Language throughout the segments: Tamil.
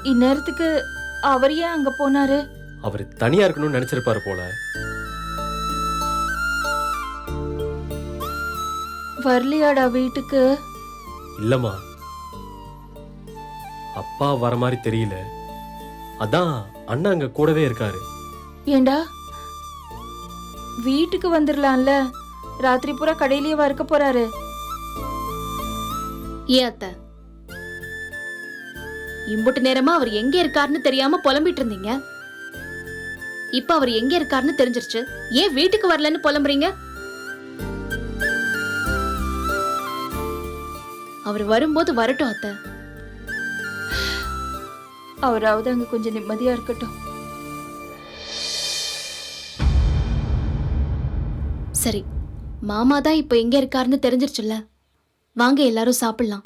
இந்நேரத்துக்கு அவர் ஏன் அங்க போனாரு? அவர் தனியா இருக்கணும்னு நினைச்சிருப்பாரு போல. வரலையாடா வீட்டுக்கு? இல்லம்மா, அப்பா வர மாதிரி தெரியல. அதான் அண்ணா அங்க கூடவே இருக்காரு. ஏண்டா வீட்டுக்கு வந்துடலாம்ல? ராத்திரி பூரா கடையிலேயே இருக்க போறாரு. ஏன் அத்தை, இம்புட்டு நேரமா அவர் எங்க இருக்காருன்னு தெரியாம புலம்பிட்டு இருந்தீங்க. இப்ப அவர் எங்க இருக்காருன்னு தெரிஞ்சிருச்சு, ஏன் வீட்டுக்கு வரலன்னு புலம்புறீங்க? அவர் வரும்போது வரட்டும் அத்தை. அவராவது அங்க கொஞ்சம் நிம்மதியா இருக்கட்டும். சரி, மாமா தான் இப்ப எங்க இருக்காருன்னு தெரிஞ்சிருச்சுல்ல, வாங்க எல்லாரும் சாப்பிடலாம்.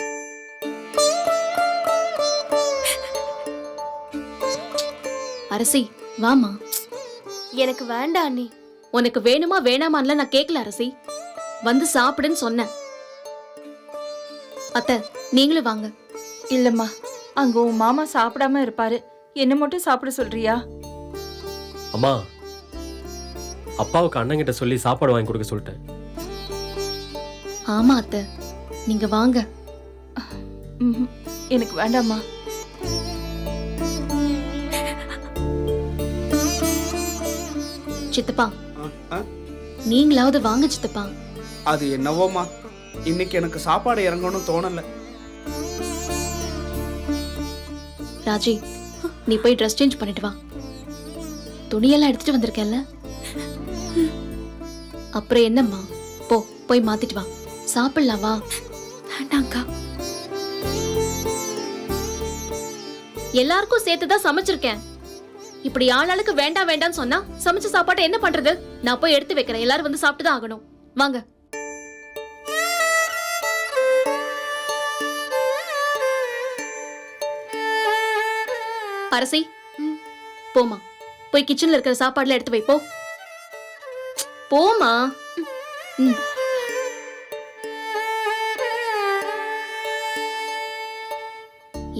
அரசி வாமா. எனக்கு வேண்டாம் அண்ணி. உனக்கு வேணுமா வேணாமான்ல நான் கேட்கல அரசி, வந்து சாப்பிடுன்னு சொன்னேன். அத்தை நீங்களும் வாங்க. இல்லம்மா, அங்க உன் மாமா சாப்பிடாம இருப்பாரு, என்ன மட்டும் சாப்பிட சொல்றியா? அம்மா, அப்பாவுக்கு அண்ணன் கிட்ட சொல்லி சாப்பாடு வாங்கி கொடுக்க சொல்லிட்டேன். ஆமா அத்தை, நீங்க வாங்க. எனக்கு வேண்டாம்மா. சித்தப்பா நீங்களாவது வாங்க சித்தப்பா. அது என்னவோமா, இன்னைக்கு எனக்கு சாப்பாடு இறங்கணும் தோணல. ராஜி, நீ போய் ட்ரெஸ் சேஞ்ச் பண்ணிட்டு வா. துணியெல்லாம் எடுத்துட்டு வந்திருக்கேன்ல. அப்புறம் என்னம்மா, போய் மாத்திட்டு வா. சாப்பிடலாம் வா. வேண்டாம்க்கா. எல்லாருக்கும் சேர்த்துதான் சமைச்சிருக்கேன். இப்படி ஆளாளுக்கு வேண்டாம் வேண்டாம்னு சொன்னா சமைச்ச சாப்பாட்டை என்ன பண்றது? நான் போய் எடுத்து வைக்கிறேன், எல்லாரும் வந்து சாப்பிட்டுதான் ஆகணும். வாங்க. அரசி போமா, போய் கிச்சன்ல இருக்கிற சாப்பாடுல எடுத்து வை. போமா.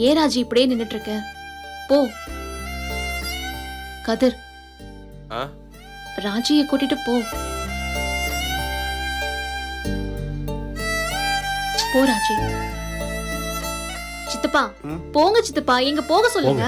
ஏன் ராஜி இப்படியே நின்னுட்டு இருக்க? போ. கதிர், ராஜியை கூட்டிட்டு போ. போ ராஜி. சித்தப்பா போங்க சித்தப்பா, எங்க போக சொல்லுங்க.